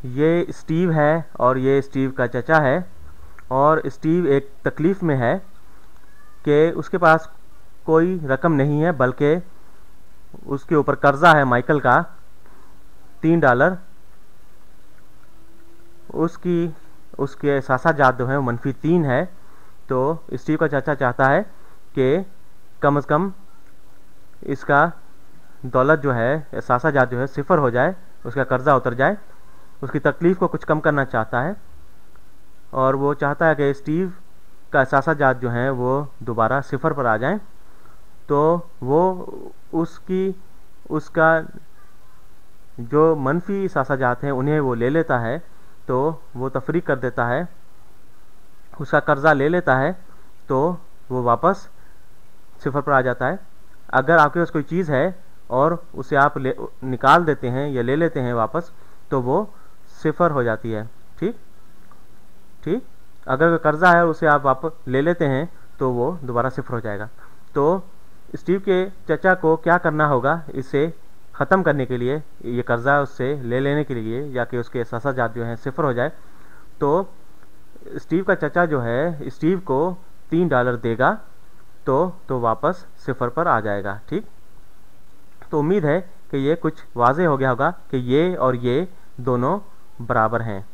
ये स्टीव है और ये स्टीव का चचा है, और स्टीव एक तकलीफ़ में है कि उसके पास कोई रकम नहीं है, बल्कि उसके ऊपर कर्जा है माइकल का $3। उसके सासाजात जो है वो -3 है। तो स्टीव का चाचा चाहता है कि कम से कम इसका दौलत जो है, सासाजात जो है, सिफर हो जाए, उसका कर्जा उतर जाए। उसकी तकलीफ़ को कुछ कम करना चाहता है, और वो चाहता है कि स्टीव का सासाजात जो हैं वो दोबारा सिफर पर आ जाएं। तो वो उसका जो मनफी सासाजात हैं उन्हें वो ले लेता है, तो वो तफरीक कर देता है, उसका कर्जा ले लेता है, तो वो वापस सिफर पर आ जाता है। अगर आपके पास कोई चीज़ है और उसे आप निकाल देते हैं या ले लेते हैं वापस, तो वो सिफर हो जाती है। ठीक ठीक अगर कर्जा है उसे आप वापस ले लेते हैं तो वो दोबारा सिफर हो जाएगा। तो स्टीव के चचा को क्या करना होगा इसे ख़त्म करने के लिए, ये कर्जा उससे ले लेने के लिए, या कि उसके सासाजात जो हैं सिफर हो जाए, तो स्टीव का चचा जो है स्टीव को $3 देगा, तो वापस सिफर पर आ जाएगा। ठीक, तो उम्मीद है कि ये कुछ वाज़ेह हो गया होगा कि ये और ये दोनों बराबर हैं।